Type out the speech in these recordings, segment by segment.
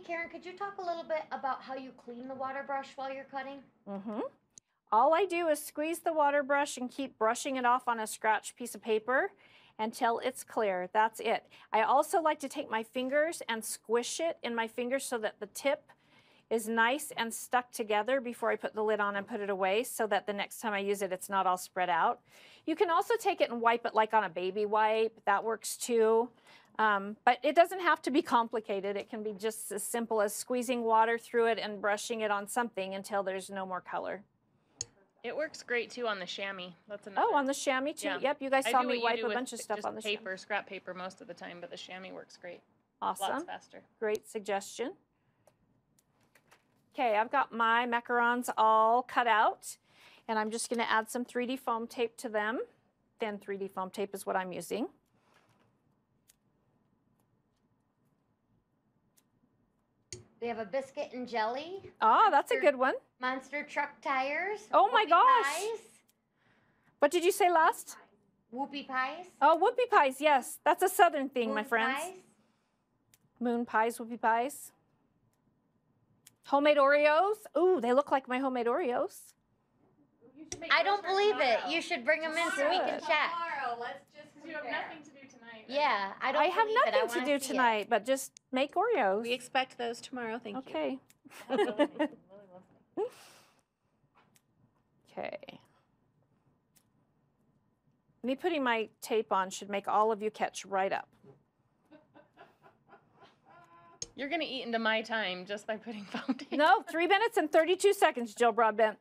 Karen, could you talk a little bit about how you clean the water brush while you're cutting? Mm-hmm. All I do is squeeze the water brush and keep brushing it off on a scratched piece of paper until it's clear. That's it. I also like to take my fingers and squish it in my fingers so that the tip is nice and stuck together before I put the lid on and put it away, so that the next time I use it, it's not all spread out. You can also take it and wipe it like on a baby wipe. That works too. But it doesn't have to be complicated. It can be just as simple as squeezing water through it and brushing it on something until there's no more color. It works great too on the chamois. That's another. Oh, on the chamois too? Yeah. Yep, you guys saw me wipe a with bunch of stuff on the chamois. paper, scrap paper most of the time, but the chamois works great. Awesome. Lots faster. Great suggestion. Okay, I've got my macarons all cut out, and I'm just going to add some 3D foam tape to them. Thin 3D foam tape is what I'm using. We have a biscuit and jelly. Oh, that's a good one. Monster truck tires. Oh my whoopie gosh. Pies, What did you say last? whoopie pies. Oh, whoopie pies, yes. That's a southern thing, my moon friends. pies. Moon pies, whoopie pies. Homemade Oreos. Ooh, they look like my homemade Oreos. I don't believe it. You should bring them in so we can check. Tomorrow, let's just, because you have nothing to do tonight. Right? Yeah, I don't I have believe it. I nothing to wanna do see it. tonight, but just make Oreos. We expect those tomorrow, thank you. Okay. Lily loves me. Okay. Me putting my tape on should make all of you catch right up. You're going to eat into my time just by putting foam tape. No, 3 minutes and 32 seconds, Jill Broadbent.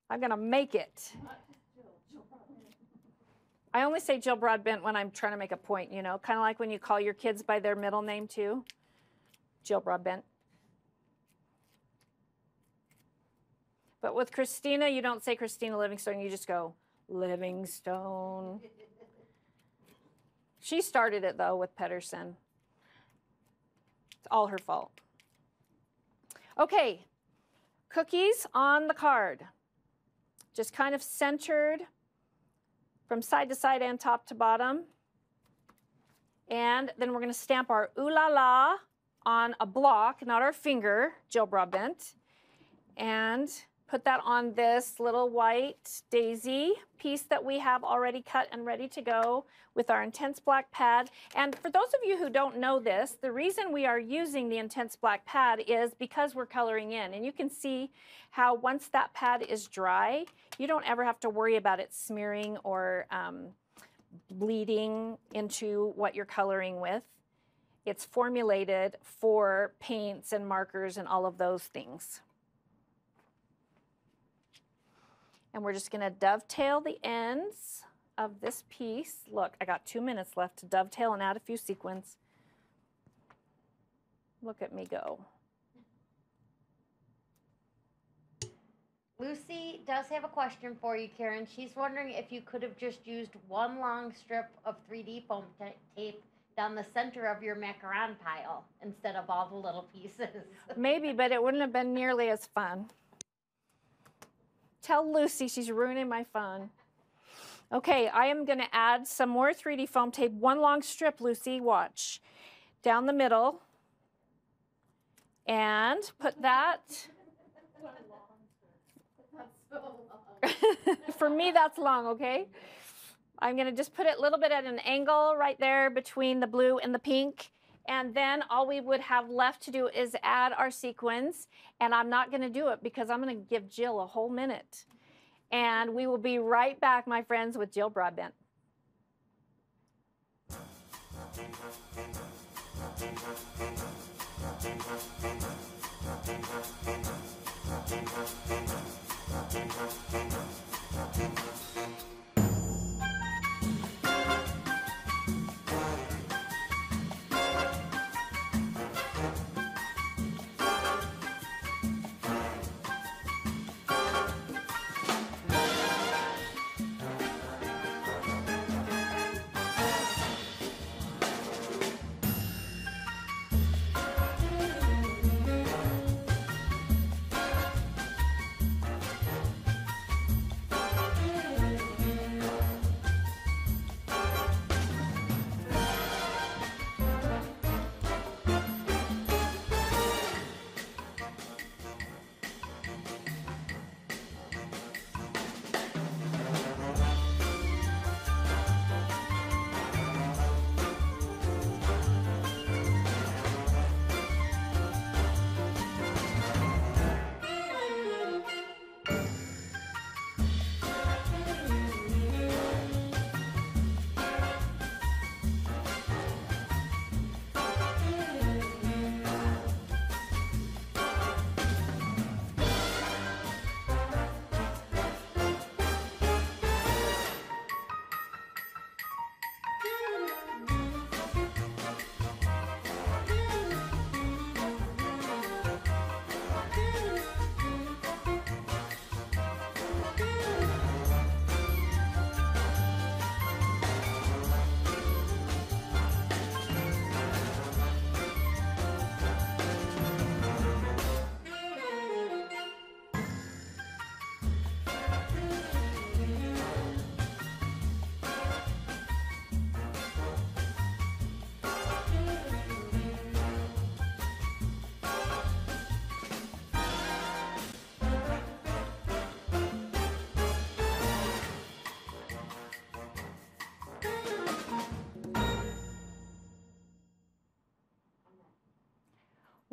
I'm going to make it. I only say Jill Broadbent when I'm trying to make a point, you know, kind of like when you call your kids by their middle name too. Jill Broadbent. But with Christina, you don't say Christina Livingstone, you just go Livingstone. She started it though with Pedersen. It's all her fault. Okay, cookies on the card. Just kind of centered from side to side and top to bottom. And then we're going to stamp our ooh la la on a block, not our finger, Jill Broadbent. And put that on this little white daisy piece that we have already cut and ready to go with our intense black pad. And for those of you who don't know this, the reason we are using the intense black pad is because we're coloring in. And you can see how once that pad is dry, you don't ever have to worry about it smearing or bleeding into what you're coloring with. It's formulated for paints and markers and all of those things. And we're just going to dovetail the ends of this piece. Look, I got 2 minutes left to dovetail and add a few sequins. Look at me go. Lucy does have a question for you, Karen. She's wondering if you could have just used one long strip of 3D foam tape down the center of your macaron pile instead of all the little pieces. Maybe, but it wouldn't have been nearly as fun. Tell Lucy she's ruining my fun. Okay, I am going to add some more 3D foam tape. One long strip, Lucy, watch. Down the middle. And put that. For me, that's long, okay? I'm going to just put it a little bit at an angle right there between the blue and the pink. And then all we would have left to do is add our sequins. And I'm not going to do it because I'm going to give Jill a whole minute. And we will be right back, my friends, with Jill Broadbent.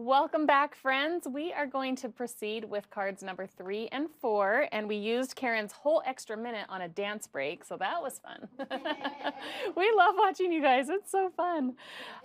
Welcome back, friends. We are going to proceed with cards number 3 and 4, and we used Karen's whole extra minute on a dance break, so that was fun. We love watching you guys. It's so fun.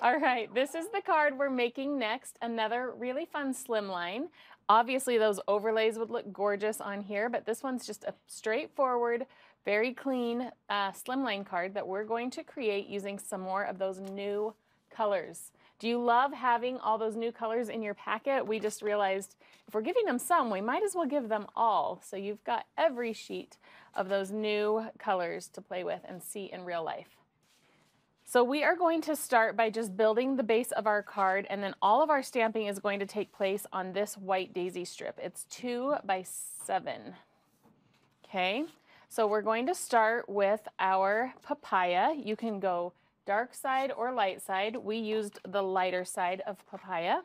All right, this is the card we're making next, another really fun slimline. Obviously, those overlays would look gorgeous on here, but this one's just a straightforward, very clean slimline card that we're going to create using some more of those new colors. Do you love having all those new colors in your packet? We just realized if we're giving them some, we might as well give them all. So you've got every sheet of those new colors to play with and see in real life. So we are going to start by just building the base of our card, and then all of our stamping is going to take place on this white daisy strip. It's 2 by 7. Okay, so we're going to start with our papaya. You can go dark side or light side. We used the lighter side of papaya.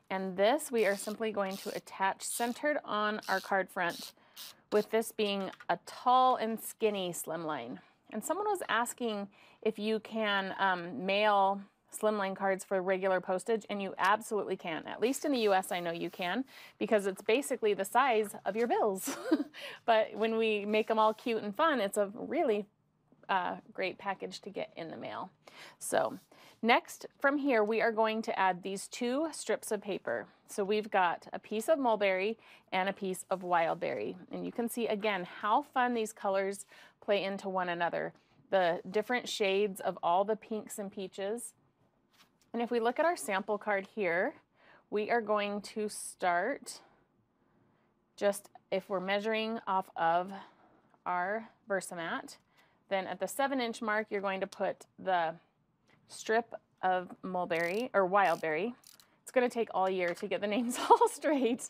And this we are simply going to attach centered on our card front, with this being a tall and skinny slimline. And someone was asking if you can mail slimline cards for regular postage, and you absolutely can. At least in the US, I know you can, because it's basically the size of your bills. But when we make them all cute and fun, it's a really great package to get in the mail. So next from here, we are going to add these 2 strips of paper. So we've got a piece of mulberry and a piece of wild berry. And you can see again how fun these colors play into one another. The different shades of all the pinks and peaches. And if we look at our sample card here, we are going to start just, if we're measuring off of our Versamat, then at the 7-inch mark, you're going to put the strip of mulberry or wild berry. It's going to take all year to get the names all straight.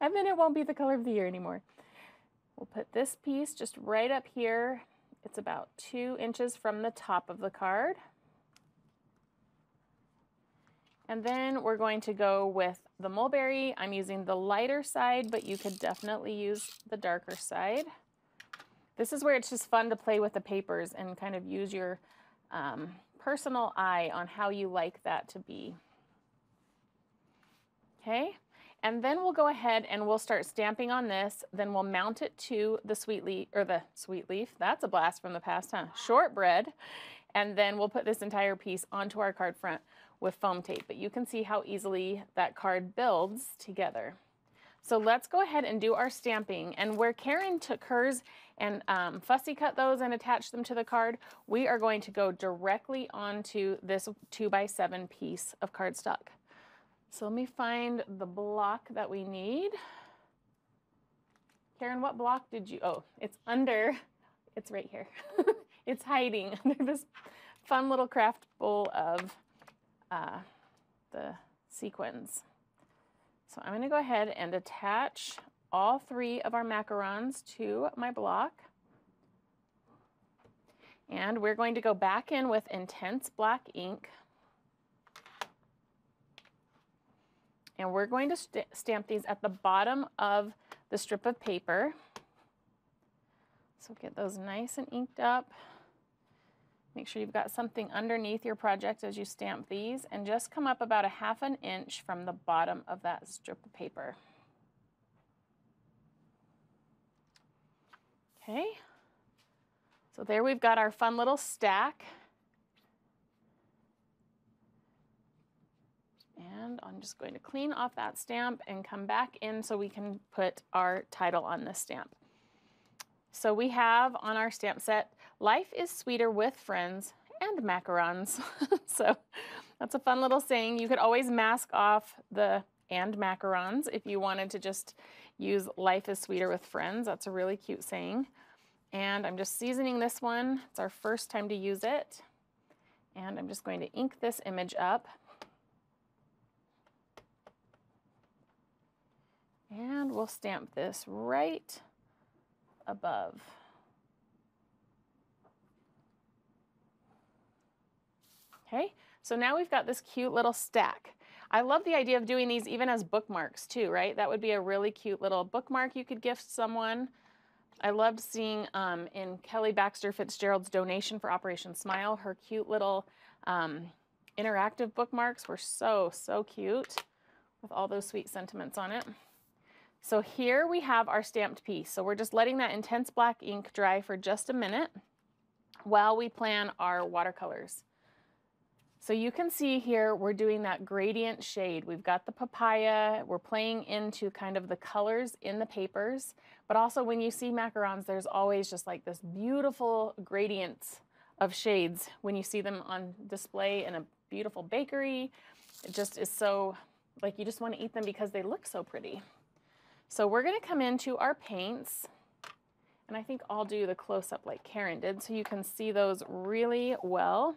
And then it won't be the color of the year anymore. We'll put this piece just right up here. It's about 2 inches from the top of the card. And then we're going to go with the mulberry. I'm using the lighter side, but you could definitely use the darker side. This is where it's just fun to play with the papers and kind of use your personal eye on how you like that to be. Okay, and then we'll go ahead and we'll start stamping on this. Then we'll mount it to the sweet leaf. That's a blast from the past, huh? Shortbread. And then we'll put this entire piece onto our card front with foam tape. But you can see how easily that card builds together. So let's go ahead and do our stamping. And where Karen took hers and fussy cut those and attached them to the card, we are going to go directly onto this 2 by 7 piece of cardstock. So let me find the block that we need. Karen, what block did you, oh, it's under, it's right here. It's hiding under this fun little craft bowl of the sequins. So I'm going to go ahead and attach all 3 of our macarons to my block. And we're going to go back in with Intense Black ink. And we're going to stamp these at the bottom of the strip of paper. So get those nice and inked up. Make sure you've got something underneath your project as you stamp these, and just come up about 1/2 inch from the bottom of that strip of paper. Okay, so there we've got our fun little stack. And I'm just going to clean off that stamp and come back in so we can put our title on this stamp. So we have on our stamp set, life is sweeter with friends and macarons. So that's a fun little saying. You could always mask off the and macarons if you wanted to just use life is sweeter with friends. That's a really cute saying. And I'm just seasoning this one. It's our first time to use it. And I'm just going to ink this image up. And we'll stamp this right above. Okay, so now we've got this cute little stack. I love the idea of doing these even as bookmarks too, right? That would be a really cute little bookmark you could gift someone. I loved seeing in Kelly Baxter Fitzgerald's donation for Operation Smile, her cute little interactive bookmarks were so, so cute with all those sweet sentiments on it. So here we have our stamped piece. So we're just letting that intense black ink dry for just a minute while we plan our watercolors. So you can see here we're doing that gradient shade. We've got the papaya, we're playing into kind of the colors in the papers, but also when you see macarons, there's always just like this beautiful gradients of shades when you see them on display in a beautiful bakery. It just is so, like, you just want to eat them because they look so pretty. So we're going to come into our paints, and I think I'll do the close-up like Karen did so you can see those really well.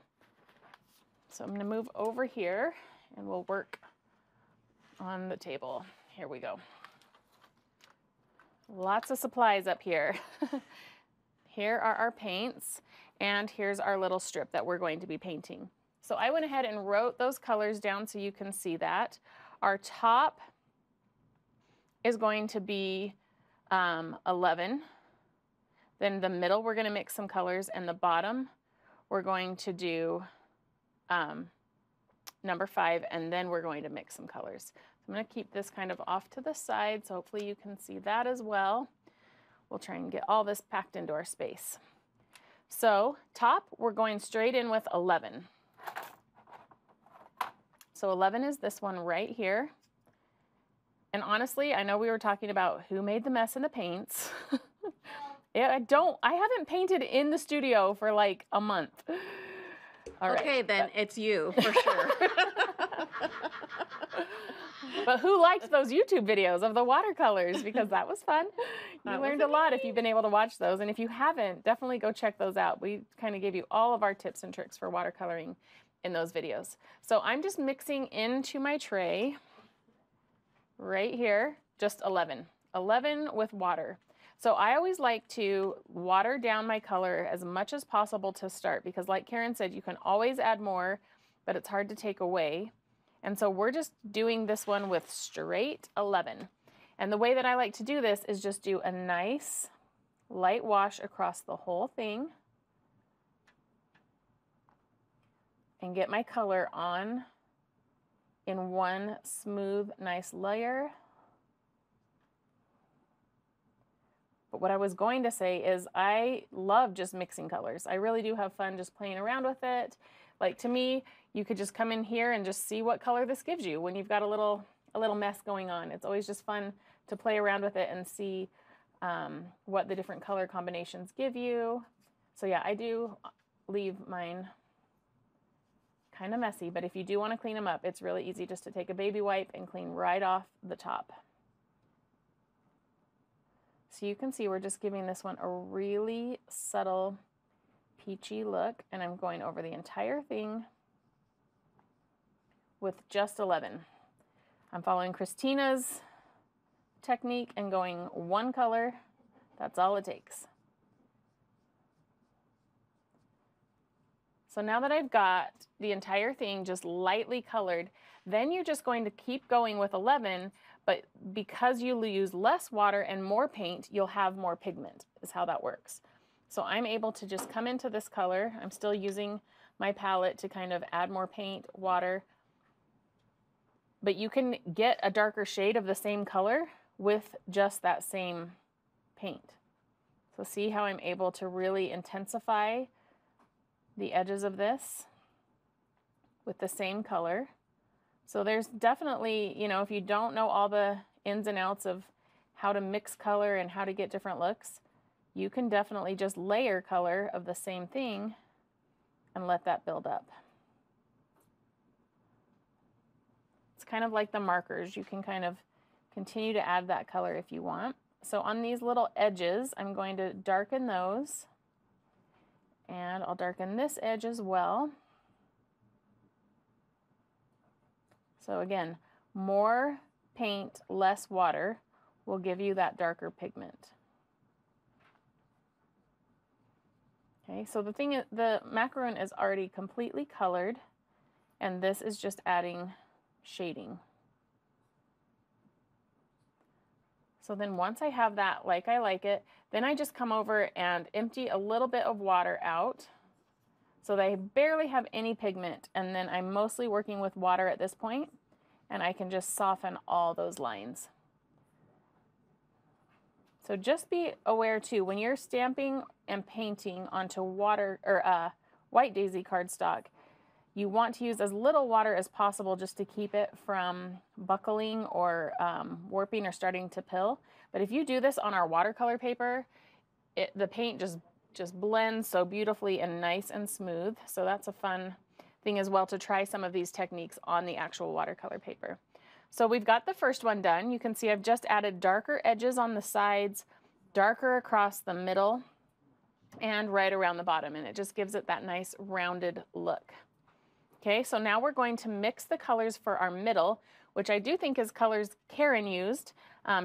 So I'm going to move over here and we'll work on the table. Here we go. Lots of supplies up here. Here are our paints, and here's our little strip that we're going to be painting. So I went ahead and wrote those colors down so you can see that. Our top is going to be 11. Then the middle, we're going to mix some colors, and the bottom, we're going to do number 5, and then we're going to mix some colors. So I'm going to keep this kind of off to the side, so hopefully you can see that as well. We'll try and get all this packed into our space. So top, we're going straight in with 11. So 11 is this one right here. And honestly, I know we were talking about who made the mess in the paints. I haven't painted in the studio for like a month. All right, okay, then it's you for sure. But who liked those YouTube videos of the watercolors? Because that was fun. You learned a lot if you've been able to watch those. And if you haven't, definitely go check those out. We kind of gave you all of our tips and tricks for watercoloring in those videos. So I'm just mixing into my tray right here, just 11 with water. So I always like to water down my color as much as possible to start, because like Karen said, you can always add more, but it's hard to take away. And so we're just doing this one with straight 11. And the way that I like to do this is just do a nice light wash across the whole thing and get my color on in one smooth, nice layer. But what I was going to say is I love just mixing colors. I really do have fun just playing around with it. Like, to me, you could just come in here and just see what color this gives you when you've got a little mess going on. It's always just fun to play around with it and see what the different color combinations give you. So yeah, I do leave mine kind of messy, but if you do want to clean them up, it's really easy just to take a baby wipe and clean right off the top. So you can see we're just giving this one a really subtle peachy look, and I'm going over the entire thing with just 11. I'm following Christina's technique and going one color. That's all it takes. So now that I've got the entire thing just lightly colored, then you're just going to keep going with 11, but because you use less water and more paint, you'll have more pigment, is how that works. So I'm able to just come into this color. I'm still using my palette to kind of add more paint, water, but you can get a darker shade of the same color with just that same paint. So see how I'm able to really intensify the edges of this with the same color. So there's definitely, you know, if you don't know all the ins and outs of how to mix color and how to get different looks, you can definitely just layer color of the same thing and let that build up. It's kind of like the markers. You can kind of continue to add that color if you want. So on these little edges, I'm going to darken those, and I'll darken this edge as well. So again, more paint, less water will give you that darker pigment. Okay, so the thing is, the macaron is already completely colored, and this is just adding shading. So then once I have that like I like it, then I just come over and empty a little bit of water out So they barely have any pigment, and then I'm mostly working with water at this point, and I can just soften all those lines. So just be aware too, when you're stamping and painting onto water or white daisy cardstock, you want to use as little water as possible just to keep it from buckling or warping or starting to pill. But if you do this on our watercolor paper, the paint just blends so beautifully and nice and smooth. So that's a fun thing as well, to try some of these techniques on the actual watercolor paper. So we've got the first one done. You can see I've just added darker edges on the sides, darker across the middle, and right around the bottom, and it just gives it that nice rounded look. Okay, so now we're going to mix the colors for our middle, which I do think is colors Karen used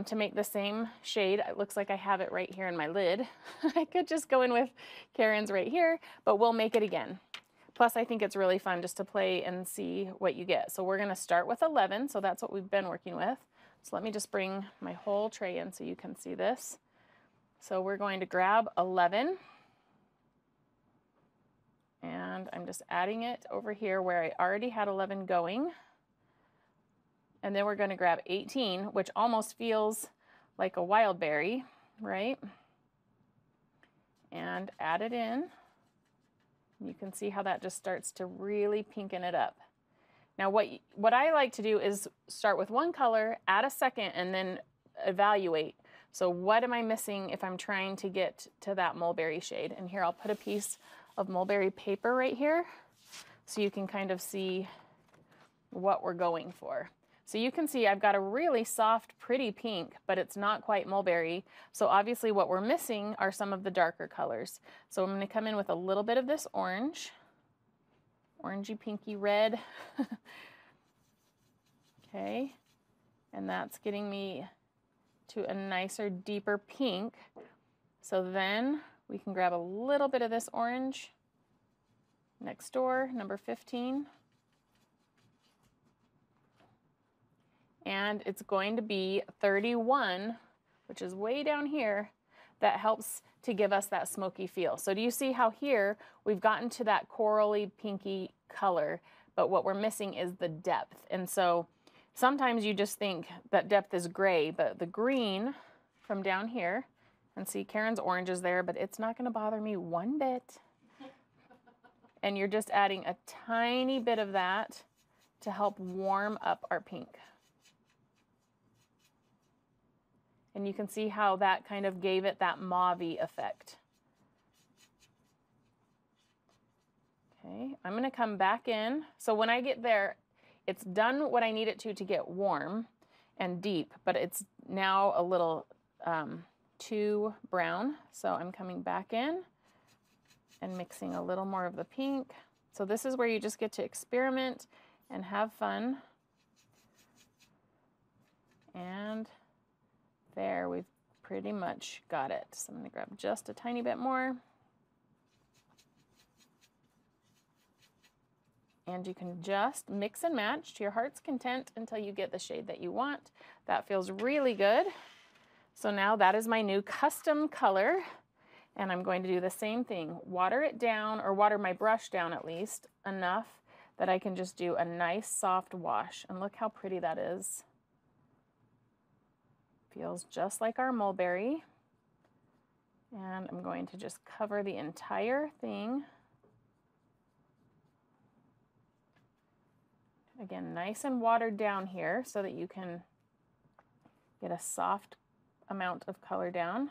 to make the same shade. It looks like I have it right here in my lid. I could just go in with Karen's right here, but we'll make it again. Plus, I think it's really fun just to play and see what you get. So we're gonna start with 11, so that's what we've been working with. So let me just bring my whole tray in so you can see this. So we're going to grab 11, and I'm just adding it over here where I already had 11 going. And then we're going to grab 18, which almost feels like a wild berry, right? And add it in. You can see how that just starts to really pinken it up. Now what I like to do is start with one color, add a second, and then evaluate. So what am I missing if I'm trying to get to that mulberry shade? And here I'll put a piece of mulberry paper right here so you can kind of see what we're going for. So you can see I've got a really soft, pretty pink, but it's not quite mulberry. So obviously what we're missing are some of the darker colors. So I'm going to come in with a little bit of this orange, orangey pinky red. Okay, and that's getting me to a nicer, deeper pink. So then we can grab a little bit of this orange next door, number 15. And it's going to be 31, which is way down here, that helps to give us that smoky feel. So do you see how here we've gotten to that corally pinky color, but what we're missing is the depth. And so sometimes you just think that depth is gray, but the green from down here, and see Karen's orange is there, but it's not gonna bother me one bit. And you're just adding a tiny bit of that to help warm up our pink. And you can see how that kind of gave it that mauve-y effect. Okay, I'm gonna come back in. So when I get there, it's done what I need it to get warm and deep, but it's now a little too brown. So I'm coming back in and mixing a little more of the pink. So this is where you just get to experiment and have fun. And there, we've pretty much got it. So I'm going to grab just a tiny bit more. And you can just mix and match to your heart's content until you get the shade that you want. That feels really good. So now that is my new custom color. And I'm going to do the same thing. Water it down, or water my brush down at least, enough that I can just do a nice soft wash. And look how pretty that is. Feels just like our mulberry. And I'm going to just cover the entire thing. Again, nice and watered down here so that you can get a soft amount of color down.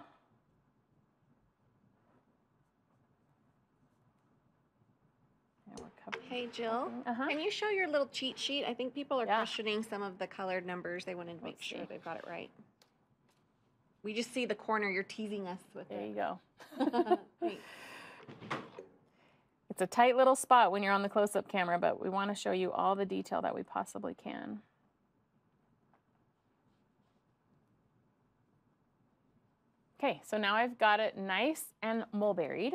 Hey Jill, can you show your little cheat sheet? I think people are questioning some of the colored numbers. They wanted to make sure they've got it right. We just see the corner. You're teasing us with There it. you go. Thanks. It's a tight little spot when you're on the close-up camera, but we want to show you all the detail that we possibly can. Okay, so now I've got it nice and mulberried.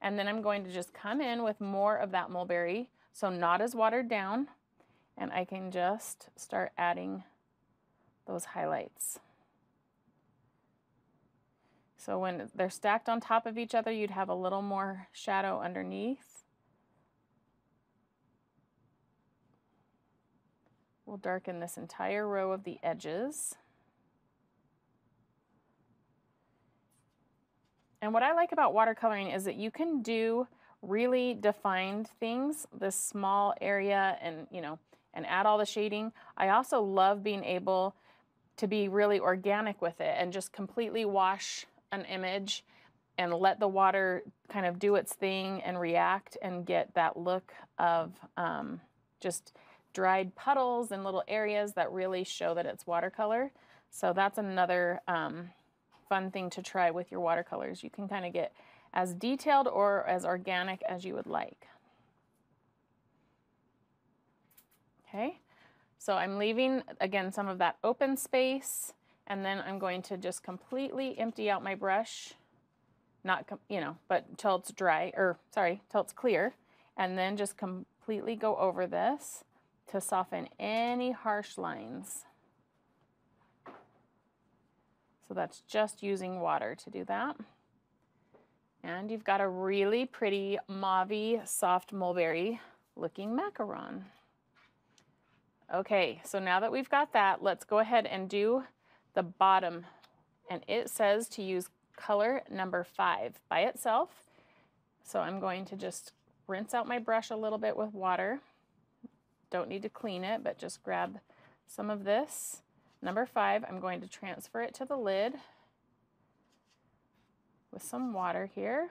And then I'm going to just come in with more of that mulberry, so not as watered down, and I can just start adding those highlights. So when they're stacked on top of each other, you'd have a little more shadow underneath. We'll darken this entire row of the edges. And what I like about watercoloring is that you can do really defined things, this small area, and and add all the shading. I also love being able to be really organic with it and just completely wash an image and let the water kind of do its thing and react and get that look of just dried puddles and little areas that really show that it's watercolor. So that's another fun thing to try with your watercolors. You can kind of get as detailed or as organic as you would like. Okay, so I'm leaving, again, some of that open space, and then I'm going to just completely empty out my brush, not, but till it's dry, or sorry, till it's clear, and then just completely go over this to soften any harsh lines. So that's just using water to do that. And you've got a really pretty mauve-y, soft mulberry looking macaron. Okay, so now that we've got that, let's go ahead and do the bottom. And it says to use color number 5 by itself. So I'm going to just rinse out my brush a little bit with water. Don't need to clean it, but just grab some of this. Number 5, I'm going to transfer it to the lid with some water here.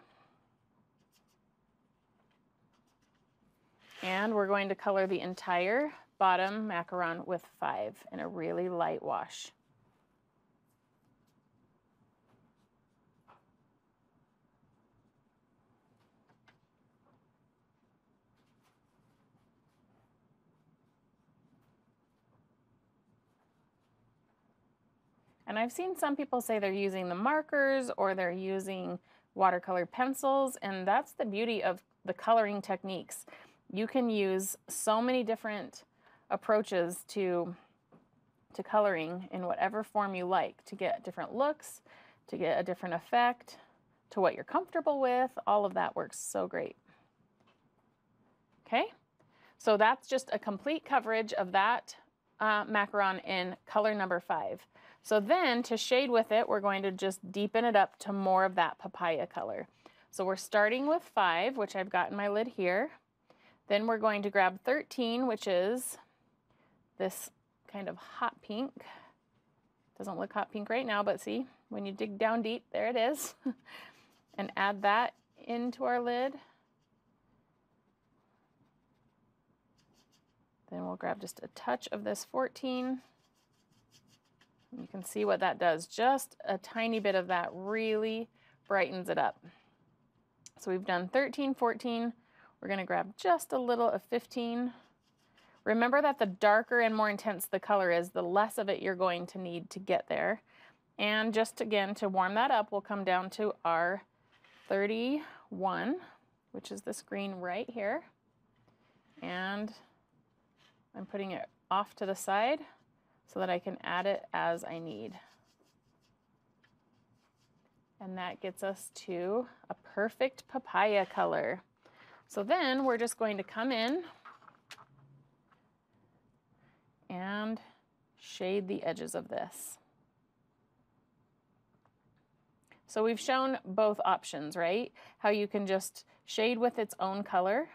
And we're going to color the entire bottom macaron with 5 in a really light wash. And I've seen some people say they're using the markers or they're using watercolor pencils, and that's the beauty of the coloring techniques. You can use so many different approaches to coloring in whatever form you like to get different looks, to get a different effect, to what you're comfortable with. All of that works so great. Okay, so that's just a complete coverage of that macaron in color number 5. So then to shade with it, we're going to just deepen it up to more of that papaya color. So we're starting with 5, which I've got in my lid here. Then we're going to grab 13, which is this kind of hot pink. Doesn't look hot pink right now, but see, when you dig down deep, there it is. And add that into our lid. Then we'll grab just a touch of this 14. You can see what that does. Just a tiny bit of that really brightens it up. So we've done 13, 14. We're going to grab just a little of 15. Remember that the darker and more intense the color is, the less of it you're going to need to get there. And just again, to warm that up, we'll come down to our 31, which is this green right here. And I'm putting it off to the side so that I can add it as I need. And that gets us to a perfect papaya color. So then we're just going to come in and shade the edges of this. So we've shown both options, right? How you can just shade with its own color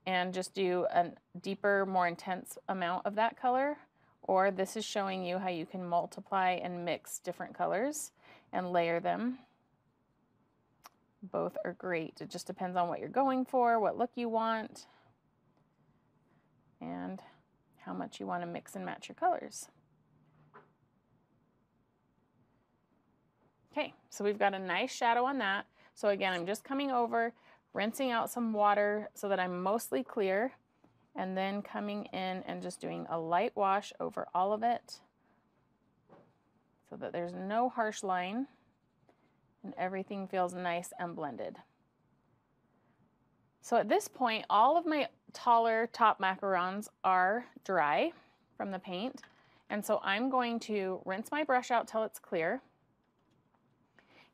and just do a deeper, more intense amount of that color. Or this is showing you how you can multiply and mix different colors and layer them. Both are great. It just depends on what you're going for, what look you want, and how much you want to mix and match your colors. Okay, so we've got a nice shadow on that. So again, I'm just coming over, rinsing out some water so that I'm mostly clear, and then coming in and just doing a light wash over all of it so that there's no harsh line and everything feels nice and blended. So at this point, all of my taller top macarons are dry from the paint, and so I'm going to rinse my brush out till it's clear.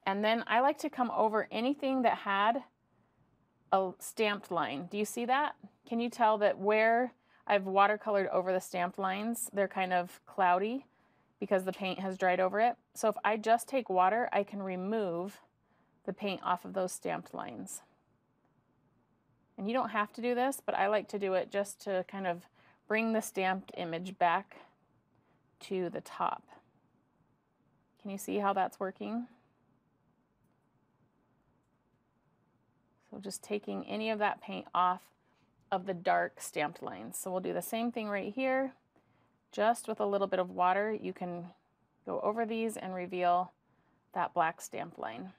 And then I like to come over anything that had a stamped line. Do you see that? Can you tell that where I've watercolored over the stamped lines. They're kind of cloudy because the paint has dried over it. So if I just take water, I can remove the paint off of those stamped lines. And you don't have to do this, but I like to do it just to kind of bring the stamped image back to the top. Can you see how that's working? So just taking any of that paint off of the dark stamped lines. So we'll do the same thing right here. Just with a little bit of water, you can go over these and reveal that black stamped line.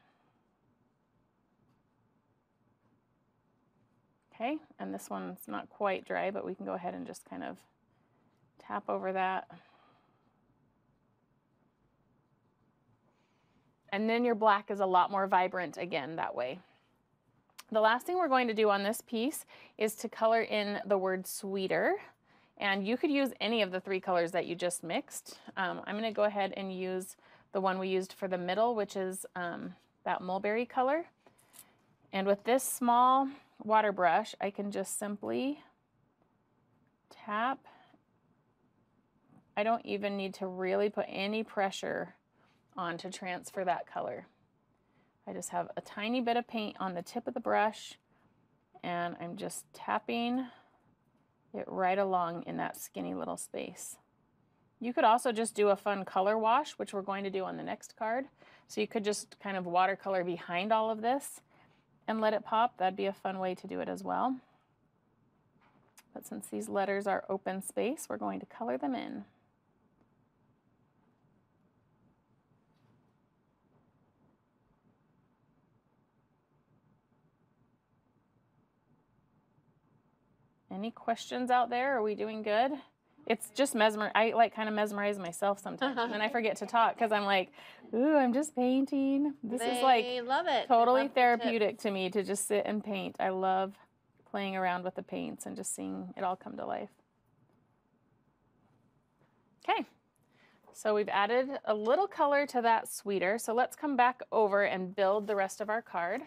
Okay, and this one's not quite dry, but we can go ahead and just kind of tap over that. And then your black is a lot more vibrant again that way. The last thing we're going to do on this piece is to color in the word sweeter. And you could use any of the 3 colors that you just mixed. I'm going to go ahead and use the one we used for the middle, which is that mulberry color. And with this small water brush, I can just simply tap. I don't even need to really put any pressure on to transfer that color. I just have a tiny bit of paint on the tip of the brush, and I'm just tapping it right along in that skinny little space. You could also just do a fun color wash, which we're going to do on the next card. So you could just kind of watercolor behind all of this and let it pop. That'd be a fun way to do it as well. But since these letters are open space, we're going to color them in. Any questions out there? Are we doing good? It's just I like kind of mesmerize myself sometimes, and then I forget to talk because I'm like, ooh, I'm just painting. This is like love it. totally therapeutic to me to just sit and paint. I love playing around with the paints and just seeing it all come to life. Okay, so we've added a little color to that sweeter. So let's come back over and build the rest of our card.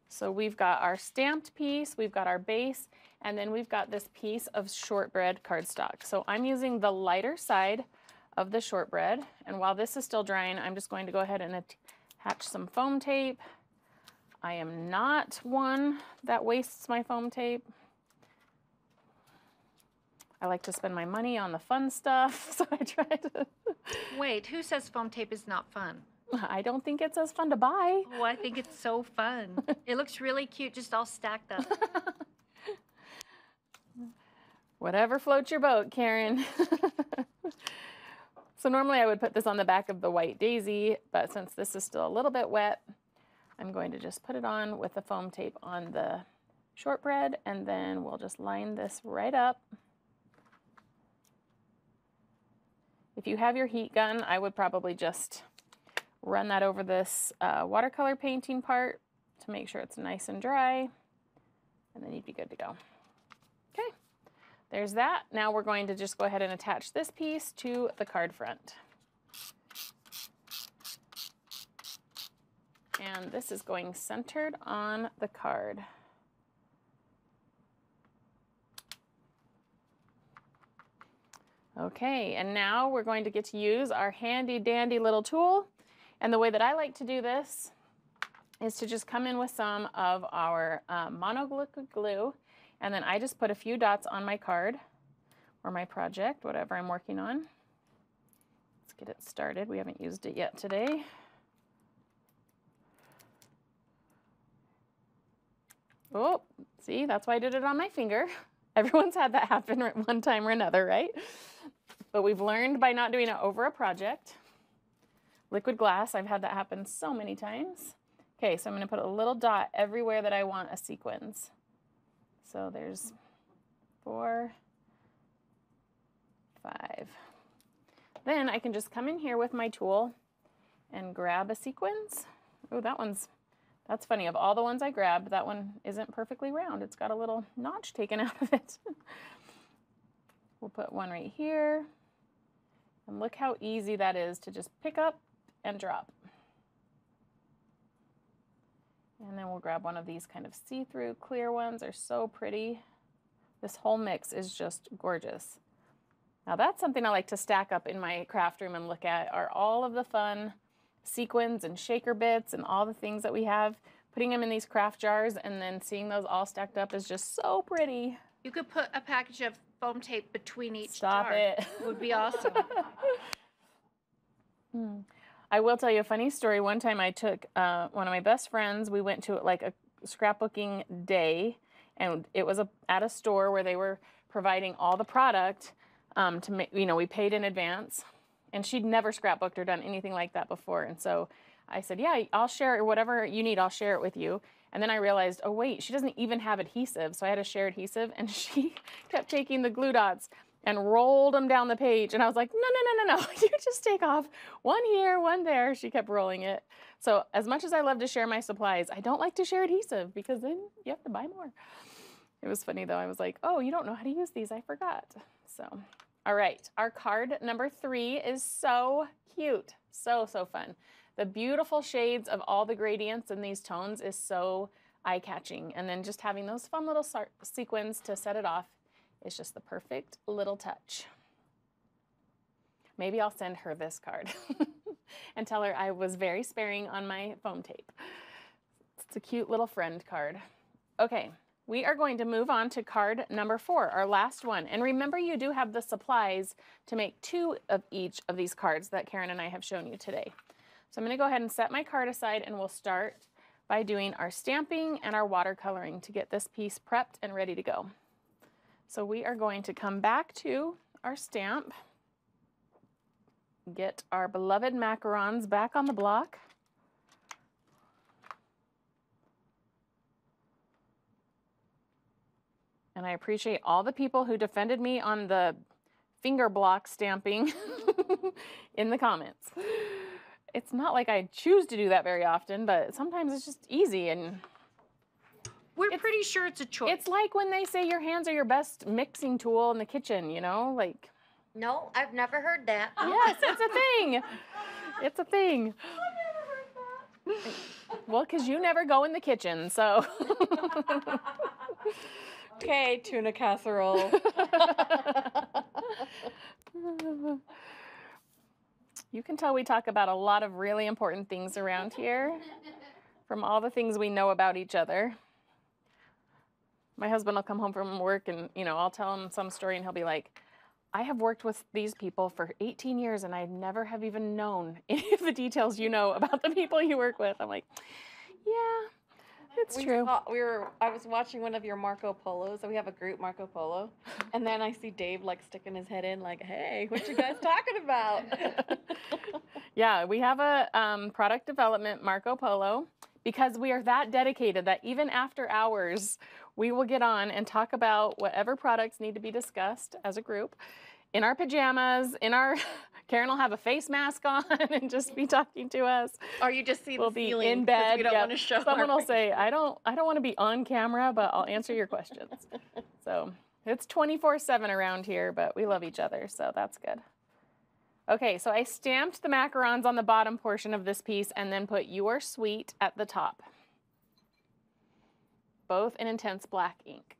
So we've got our stamped piece, we've got our base, and then we've got this piece of shortbread cardstock. So I'm using the lighter side of the shortbread, and while this is still drying, I'm just going to go ahead and attach some foam tape. I am not one that wastes my foam tape. I like to spend my money on the fun stuff, so I try to. Wait, who says foam tape is not fun? I don't think it's as fun to buy. Oh, I think it's so fun. It looks really cute, just all stacked up. Whatever floats your boat, Karen. So normally I would put this on the back of the white daisy, but since this is still a little bit wet, I'm going to just put it on with the foam tape on the shortbread, and then we'll just line this right up. If you have your heat gun, I would probably just run that over this watercolor painting part to make sure it's nice and dry, and then you'd be good to go. Okay, there's that. Now we're going to just go ahead and attach this piece to the card front. And this is going centered on the card. Okay, and now we're going to get to use our handy dandy little tool. And the way that I like to do this is to just come in with some of our monoliquid glue, and then I just put a few dots on my card or my project, whatever I'm working on. Let's get it started. We haven't used it yet today. Oh, see, that's why I did it on my finger. Everyone's had that happen at one time or another, right? But we've learned by not doing it over a project. Liquid glass, I've had that happen so many times. Okay, so I'm going to put a little dot everywhere that I want a sequins. So there's 4, 5. Then I can just come in here with my tool and grab a sequins. Oh, that's funny. Of all the ones I grabbed, that one isn't perfectly round. It's got a little notch taken out of it. We'll put one right here. And look how easy that is to just pick up and drop. And then we'll grab one of these kind of see-through clear ones. They're so pretty. This whole mix is just gorgeous. Now that's something I like to stack up in my craft room and look at, are all of the fun sequins and shaker bits and all the things that we have. Putting them in these craft jars and then seeing those all stacked up is just so pretty. You could put a package of foam tape between each Stop jar. it. Would be awesome. I will tell you a funny story. One time I took one of my best friends, we went to like a scrapbooking day, and it was at a store where they were providing all the product to make, you know, we paid in advance, and she'd never scrapbooked or done anything like that before. And so I said, yeah, I'll share it, whatever you need, I'll share it with you. And then I realized, oh wait, she doesn't even have adhesive. So I had to share adhesive, and she kept taking the glue dots and rolled them down the page. And I was like, no, you just take off one here, one there. She kept rolling it. So as much as I love to share my supplies, I don't like to share adhesive because then you have to buy more. It was funny though. I was like, oh, you don't know how to use these. I forgot. So, all right. Our card number 3 is so cute. So fun. The beautiful shades of all the gradients in these tones is so eye-catching. And then just having those fun little sequins to set it off is just the perfect little touch. Maybe I'll send her this card and tell her I was very sparing on my foam tape. It's a cute little friend card. Okay, we are going to move on to card number 4, our last one. And remember, you do have the supplies to make 2 of each of these cards that Karen and I have shown you today. So I'm going to go ahead and set my card aside, and we'll start by doing our stamping and our watercoloring to get this piece prepped and ready to go. So we are going to come back to our stamp, get our beloved macarons back on the block. And I appreciate all the people who defended me on the finger block stamping in the comments. It's not like I choose to do that very often, but sometimes it's just easy, and We're pretty sure it's a choice. it's like when they say your hands are your best mixing tool in the kitchen, you know, like. No, I've never heard that. Yes, it's a thing. It's a thing. Well, because you never go in the kitchen, so. Okay, tuna casserole. You can tell we talk about a lot of really important things around here from all the things we know about each other. My husband will come home from work and, you know, I'll tell him some story and he'll be like, I have worked with these people for 18 years and I never have even known any of the details you know about the people you work with. I'm like, yeah, it's true. I was watching one of your Marco Polos, so we have a group Marco Polo, and then I see Dave like sticking his head in like, hey, what you guys talking about? Yeah, we have a product development Marco Polo because we are that dedicated that even after hours, we will get on and talk about whatever products need to be discussed as a group in our pajamas, Karen will have a face mask on and just be talking to us. Or you just see we'll the be ceiling in bed. we don't Yep. want to show. Someone will say, I don't want to be on camera, but I'll answer your questions. So it's 24/7 around here, but we love each other, so that's good. Okay, so I stamped the macarons on the bottom portion of this piece and then put Your Sweet at the top. Both in intense black ink.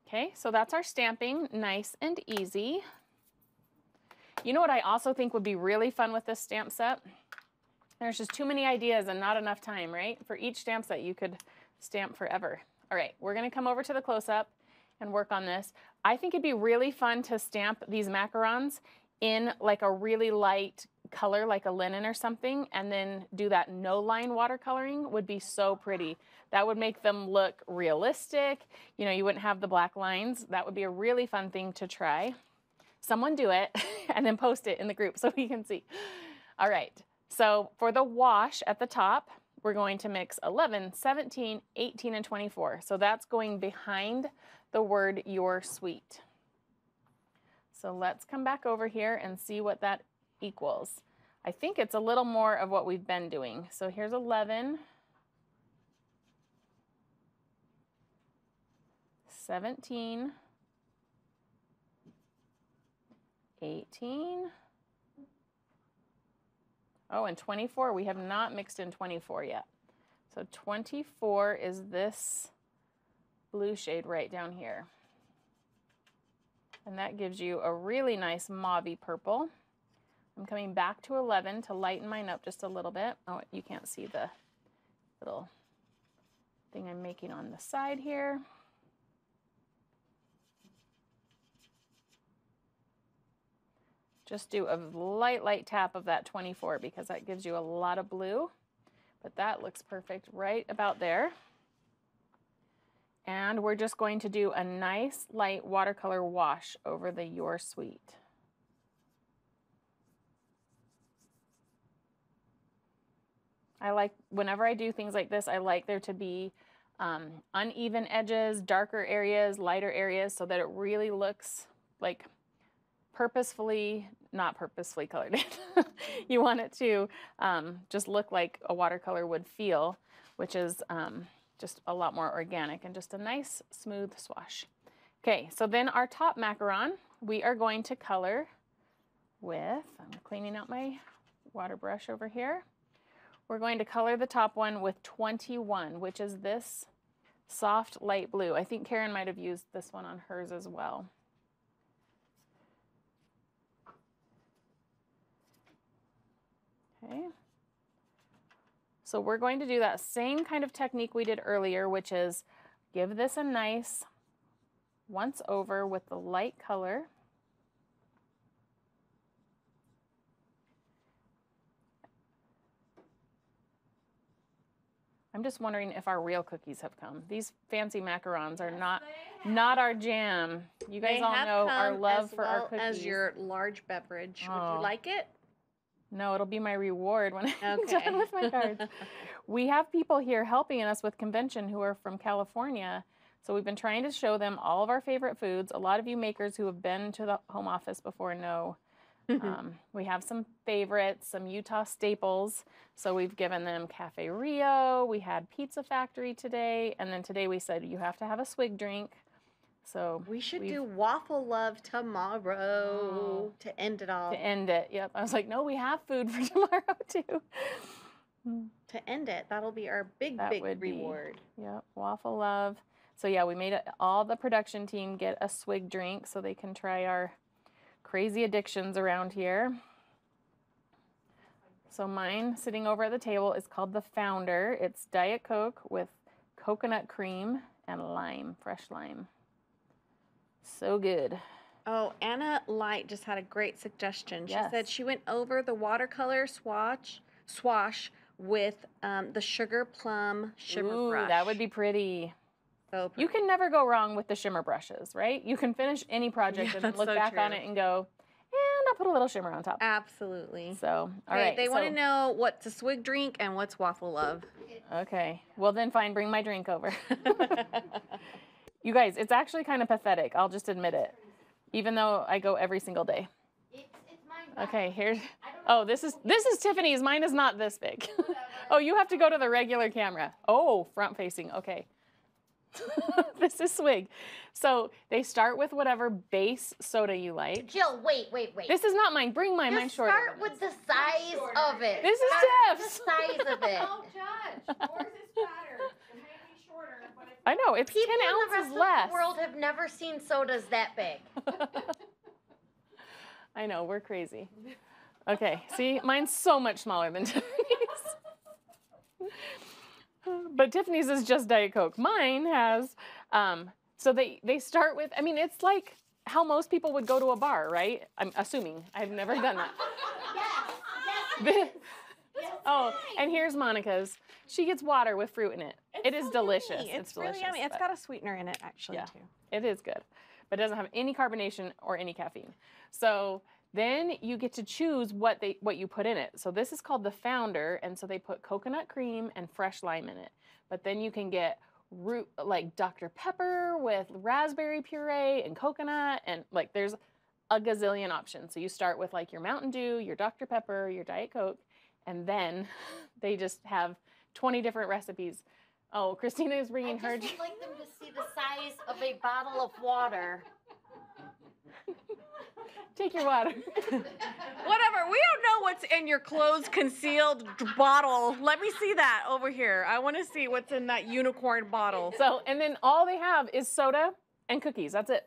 Okay, so that's our stamping, nice and easy. You know what I also think would be really fun with this stamp set? There's just too many ideas and not enough time, right? For each stamp set, you could stamp forever. All right, we're gonna come over to the close-up and work on this. I think it'd be really fun to stamp these macarons in like a really light color, like a linen or something, and then do that no-line watercoloring would be so pretty. That would make them look realistic. You know, you wouldn't have the black lines. That would be a really fun thing to try. Someone do it and then post it in the group so we can see. All right, so for the wash at the top, we're going to mix 11, 17, 18, and 24. So that's going behind the word Your Sweet. So let's come back over here and see what that equals. I think it's a little more of what we've been doing. So here's 11, 17, 18, Oh, and 24, we have not mixed in 24 yet. So 24 is this blue shade right down here. And that gives you a really nice mauvey purple. I'm coming back to 11 to lighten mine up just a little bit. Oh, you can't see the little thing I'm making on the side here. Just do a light tap of that 24 because that gives you a lot of blue. But that looks perfect right about there. And we're just going to do a nice light watercolor wash over the Your Sweet. I like, whenever I do things like this, I like there to be uneven edges, darker areas, lighter areas, so that it really looks like purposefully, not purposefully colored in. You want it to just look like a watercolor would feel, which is just a lot more organic and just a nice smooth swash. Okay, so then our top macaron, we are going to color with, I'm cleaning out my water brush over here. We're going to color the top one with 21, which is this soft light blue. I think Karen might have used this one on hers as well. Okay. So we're going to do that same kind of technique we did earlier, which is give this a nice once over with the light color. I'm just wondering if our real cookies have come. These fancy macarons are not our jam. You guys all know our love for our cookies. As your large beverage. Would you like it? No, it'll be my reward when I'm done with my cards. We have people here helping us with convention who are from California. So we've been trying to show them all of our favorite foods. A lot of you makers who have been to the home office before know. We have some favorites, some Utah staples. So we've given them Cafe Rio. We had Pizza Factory today. And then today we said you have to have a swig drink. So we should do Waffle Love tomorrow to end it all. To end it, yep. I was like, no, we have food for tomorrow too. To end it, that'll be our big reward. Yep, Waffle Love. So yeah, we made all the production team get a swig drink so they can try our crazy addictions around here. So mine sitting over at the table is called the Founder. It's Diet Coke with coconut cream and lime, fresh lime. So good. Oh, Anna Light just had a great suggestion. She said she went over the watercolor swash with the sugar plum shimmer brush. That would be pretty. So pretty. You can never go wrong with the shimmer brushes, right? You can finish any project and then look back on it and go, and I'll put a little shimmer on top. Absolutely. So, all right. They want to know what's a swig drink and what's Waffle Love. Okay. Well, then fine. Bring my drink over. You guys, it's actually kind of pathetic. I'll just admit it. Even though I go every single day. It's mine. Okay, here's. Oh, this is Tiffany's. Mine is not this big. Oh, you have to go to the regular camera. Oh, front facing. Okay. This is swig. So they start with whatever base soda you like. Jill, wait. This is not mine. Bring mine. Mine's shorter. Start with the size of it. This is Tiff's. The size of it. Don't judge. Yours is fatter. It may be shorter, but it's I know, it's People 10 in the ounces rest less. of the world have never seen sodas that big. I know, we're crazy. Okay, see, mine's so much smaller than Tiffany's. But Tiffany's is just Diet Coke. Mine has, so they start with, I mean, it's like how most people would go to a bar, right? I'm assuming. I've never done that. Yes. Oh, and here's Monica's. She gets water with fruit in it. It is delicious. It's delicious. really yummy. It's got a sweetener in it, actually, too. It is good, but it doesn't have any carbonation or any caffeine. So then you get to choose what you put in it. So this is called the Founder, and so they put coconut cream and fresh lime in it. But then you can get like Dr. Pepper with raspberry puree and coconut, and like there's a gazillion options. So you start with like your Mountain Dew, your Dr. Pepper, your Diet Coke, and then they just have 20 different recipes. Oh, Christina is bringing her. I just would like them to see the size of a bottle of water. Take your water. Whatever. We don't know what what's in your closed concealed bottle. Let me see that over here. I want to see what's in that unicorn bottle. So, and then all they have is soda and cookies. That's it.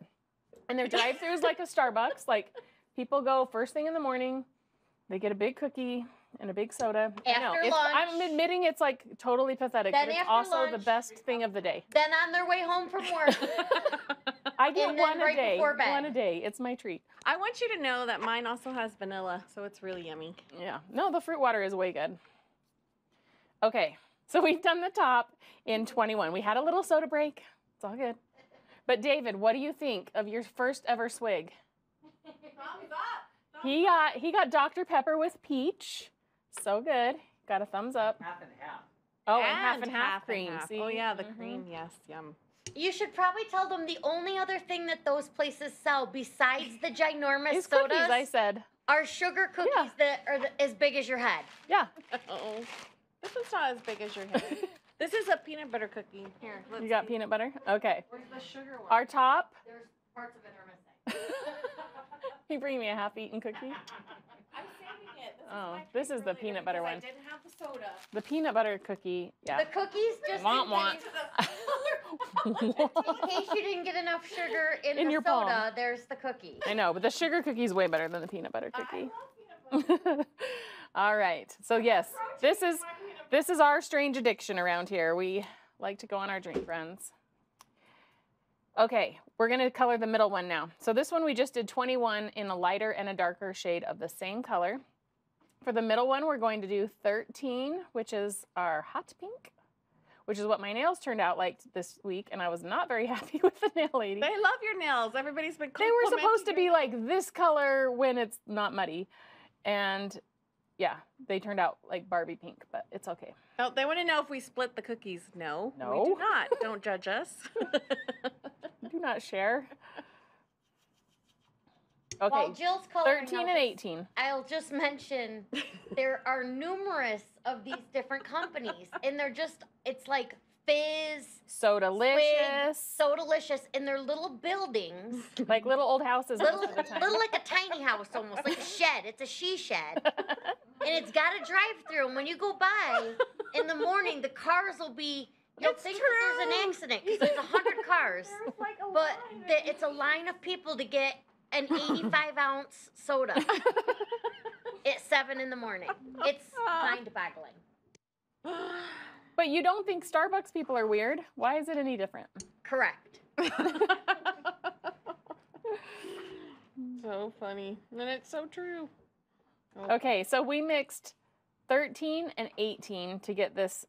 And their drive-through is like a Starbucks. Like, people go first thing in the morning, they get a big cookie and a big soda. I know, After lunch. I'm admitting it's like totally pathetic, Then but it's after also the lunch. best thing of the day. Then on their way home from work. I get And then one a right day. before bed. One a day. It's my treat. I want you to know that mine also has vanilla, so it's really yummy. Yeah. No, the fruit water is way good. Okay. So we've done the top in 21. We had a little soda break. It's all good. But David, what do you think of your first ever swig? Thumbs up. He got Dr. Pepper with peach. So good. Got a thumbs up. Half and half. Oh, and half and half cream. half. See? Oh yeah, the Mhm. cream. Yes, yum. You should probably tell them the only other thing that those places sell besides the ginormous It's sodas cookies, I said. are sugar cookies Yeah. that are as big as your head. Yeah. Oh, this one's not as big as your head. This is a peanut butter cookie. Here, let's You got see. peanut butter? Okay. Where's the sugar one? Our top. There's parts of it are missing. You bring me a half-eaten cookie? I'm saving it. This Oh, is my this treat is for the later peanut butter because one. I didn't have the soda. The peanut butter cookie. Yeah. The cookies, just Want, want. in case you didn't get enough sugar in In the your soda, palm. there's the cookie. I know, but the sugar cookie's way better than the peanut butter I cookie. love peanut butter. All right. So yes, this is our strange addiction around here. We like to go on our drink runs. Okay, we're gonna color the middle one now. So this one we just did 21 in a lighter and a darker shade of the same color. For the middle one, we're going to do 13, which is our hot pink, which is what my nails turned out like this week, and I was not very happy with the nail lady. They love your nails. Everybody's been. They were supposed to complimenting be your- like this color when it's not muddy. And yeah, they turned out like Barbie pink, but it's okay. Oh, they want to know if we split the cookies. No, we No. do not. Don't judge us. Do not share. Okay, While Jill's coloring, 13 and 18. I'll just mention there are numerous of these different companies, and they're just, it's like Fizz, So Swig, delicious. So delicious, in their little buildings. Like little old houses Little, most of the time. little like a tiny house almost, like a shed. It's a she shed. And it's got a drive-through, and when you go by in the morning, the cars will be, you'll It's think that there's an accident because there's 100 cars. There's like a But line. it's a line of people to get an 85-ounce soda at 7 in the morning. It's mind-boggling. But you don't think Starbucks people are weird? Why is it any different? Correct. So funny. And it's so true. Okay, so we mixed 13 and 18 to get this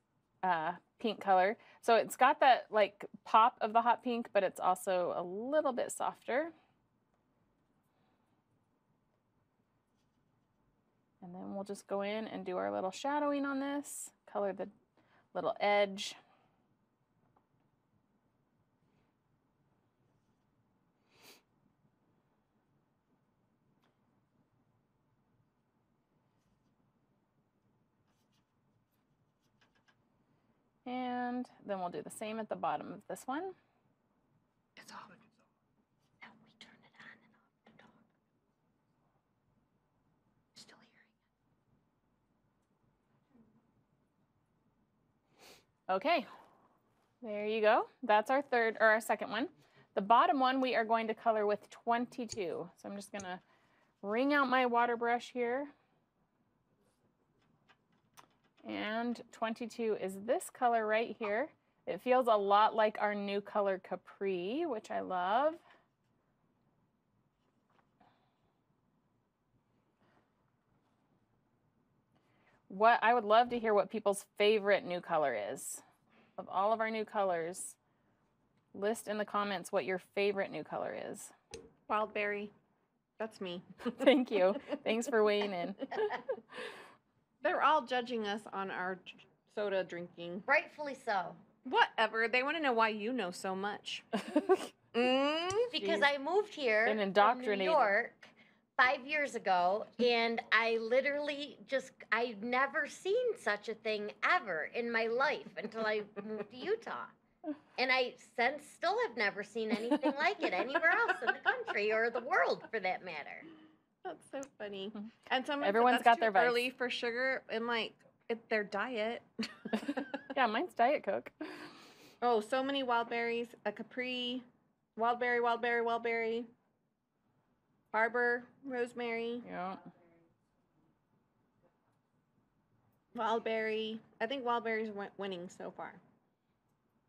pink color. So it's got that like pop of the hot pink, but it's also a little bit softer. And then we'll just go in and do our little shadowing on this, color the little edge. And then we'll do the same at the bottom of this one. It's off. Now we turn it on and off the dog. Still hearing. Okay, there you go. That's our third or our second one. The bottom one we are going to color with 22. So I'm just gonna wring out my water brush here. And 22 is this color right here. It feels a lot like our new color Capri, which I love. I would love to hear what people's favorite new color is. Of all of our new colors, list in the comments what your favorite new color is. Wildberry. That's me. Thank you. Thanks for weighing in. They're all judging us on our soda drinking. Rightfully so. Whatever. They want to know why you know so much. Because I moved here Been from New indoctrinated. York 5 years ago, and I literally I've never seen such a thing ever in my life until I moved to Utah. And I since still have never seen anything like it anywhere else in the country or the world for that matter. That's so funny. Mhm. And someone Everyone's said got that's their too vice. early for sugar, and like it's their diet. Yeah, mine's Diet Coke. Oh, so many wild berries. A Capri, wild berry, wild berry, wild berry. Harbor, rosemary, Yeah. wild berry. I think wild berries winning so far.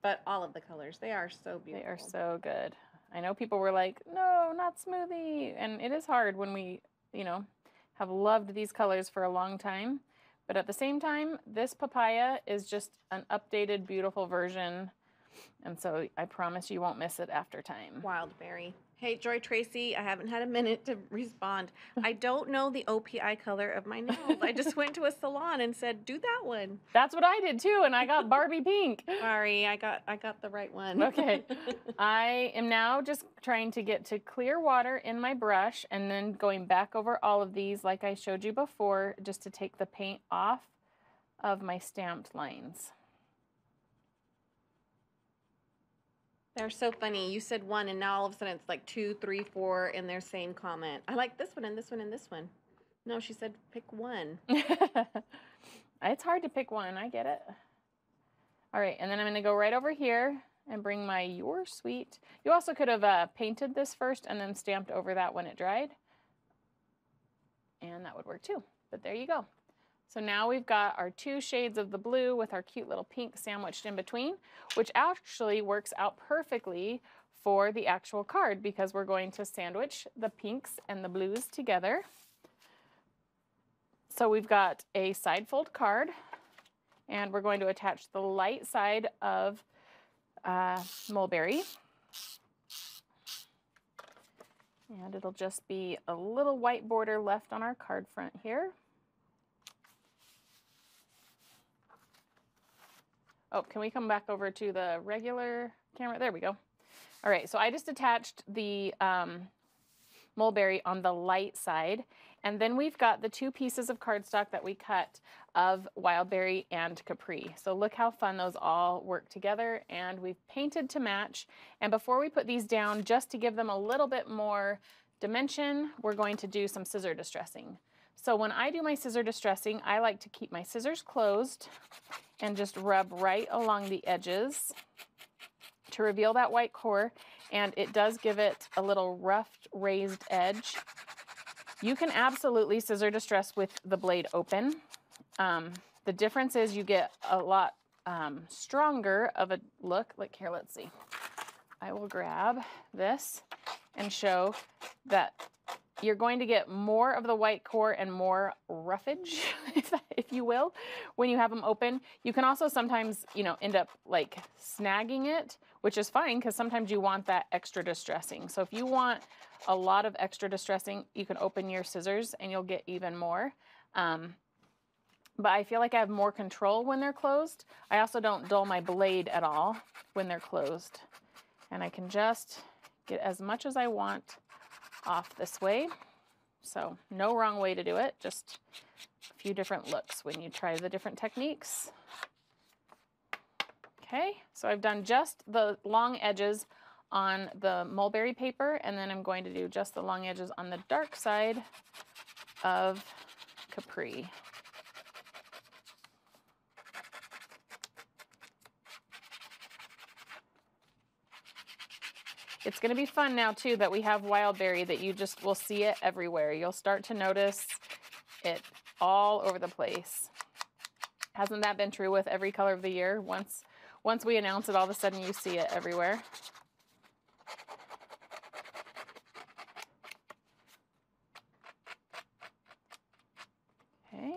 But all of the colors, they are so They beautiful. are so good. I know people were like, no, not smoothie. And it is hard when we, have loved these colors for a long time. But at the same time, this papaya is just an updated, beautiful version. And so I promise you won't miss it after time. Wild berry. Hey, Joy Tracy, I haven't had a minute to respond. I don't know the OPI color of my nails. I just went to a salon and said, do that one. That's what I did too, and I got Barbie pink. Sorry, I got the right one. Okay. I am now just trying to get to clear water in my brush and then going back over all of these like I showed you before, just to take the paint off of my stamped lines. They're so funny. You said one, and now all of a sudden it's like 2, 3, 4 in their same comment. I like this one and this one and this one. No, she said pick one. It's hard to pick one. I get it. All right, and then I'm going to go right over here and bring my Your Sweet. You also could have painted this first and then stamped over that when it dried. And that would work too. But there you go. So now we've got our 2 shades of the blue with our cute little pink sandwiched in between, which actually works out perfectly for the actual card because we're going to sandwich the pinks and the blues together. So we've got a side fold card, and we're going to attach the light side of mulberry. And it'll just be a little white border left on our card front here. Oh, can we come back over to the regular camera? There we go. All right, so I just attached the mulberry on the light side, and then we've got the 2 pieces of cardstock that we cut of Wildberry and Capri. So look how fun those all work together, and we've painted to match. And before we put these down, just to give them a little bit more dimension, we're going to do some scissor distressing. So when I do my scissor distressing, I like to keep my scissors closed and just rub right along the edges to reveal that white core, and it does give it a little rough raised edge. You can absolutely scissor distress with the blade open. The difference is you get a lot stronger of a look. Like here, let's see. I will grab this and show that you're going to get more of the white core and more roughage, if you will, when you have them open. You can also sometimes, end up like snagging it, which is fine because sometimes you want that extra distressing. So if you want a lot of extra distressing, you can open your scissors and you'll get even more. But I feel like I have more control when they're closed. I also don't dull my blade at all when they're closed. And I can just get as much as I want off this way. So no wrong way to do it, just a few different looks when you try the different techniques. Okay, so I've done just the long edges on the mulberry paper, and then I'm going to do just the long edges on the dark side of Capri. It's going to be fun now too that we have Wildberry, that you just will see it everywhere. You'll start to notice it all over the place. Hasn't that been true with every color of the year? Once we announce it, all of a sudden you see it everywhere. Okay,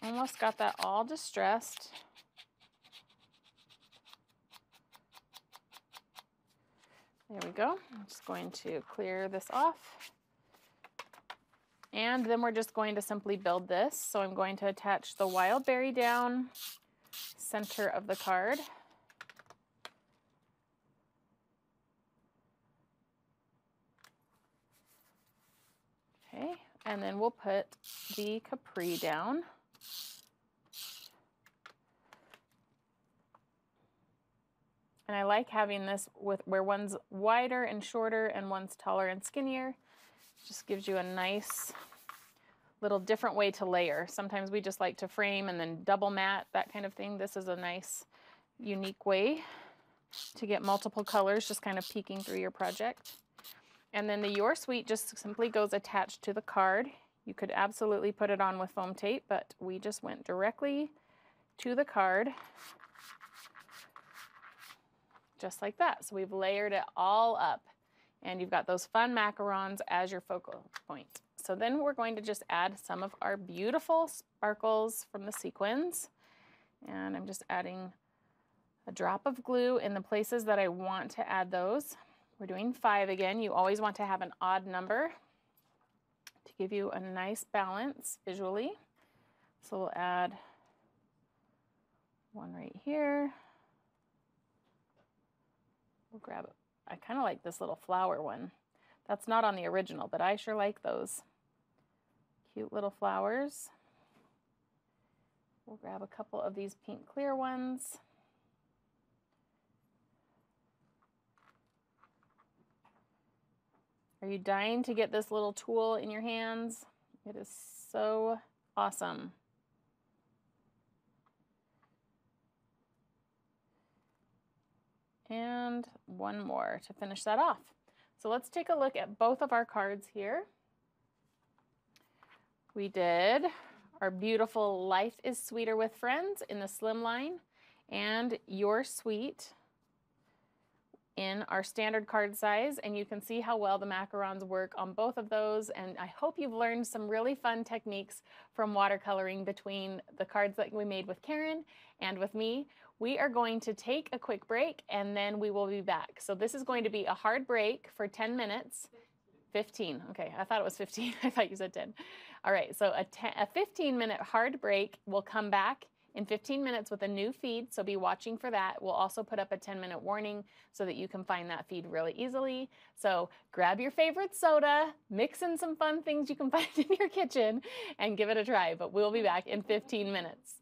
almost got that all distressed. There we go. I'm just going to clear this off. And then we're just going to simply build this. So I'm going to attach the Wildberry down center of the card. Okay, and then we'll put the Capri down. And I like having this with where one's wider and shorter and one's taller and skinnier, Just gives you a nice little different way to layer. Sometimes we just like to frame and then double mat, that kind of thing. This is a nice, unique way to get multiple colors just kind of peeking through your project. And then the Your Suite just simply goes attached to the card. You could absolutely put it on with foam tape, but we just went directly to the card, just like that. So we've layered it all up, and you've got those fun macarons as your focal point. So then we're going to just add some of our beautiful sparkles from the sequins. And I'm just adding a drop of glue in the places that I want to add those. We're doing 5 again. You always want to have an odd number to give you a nice balance visually. So we'll add one right here. We'll grab it. I kind of like this little flower one. That's not on the original, but I sure like those. Cute little flowers. We'll grab a couple of these pink clear ones. Are you dying to get this little tool in your hands? It is so awesome. And one more to finish that off. So let's take a look at both of our cards here. We did our beautiful Life is Sweeter with Friends in the slimline and Your Suite in our standard card size, and you can see how well the macarons work on both of those. And I hope you've learned some really fun techniques from watercoloring between the cards that we made with Karen and with me. We are going to take a quick break and then we will be back. So this is going to be a hard break for 10 minutes. 15. Okay, I thought it was 15. I thought you said 10. All right, so a 15-minute hard break. We'll come back in 15 minutes with a new feed, so be watching for that. We'll also put up a 10-minute warning so that you can find that feed really easily. So grab your favorite soda, mix in some fun things you can find in your kitchen, and give it a try. But we'll be back in 15 minutes.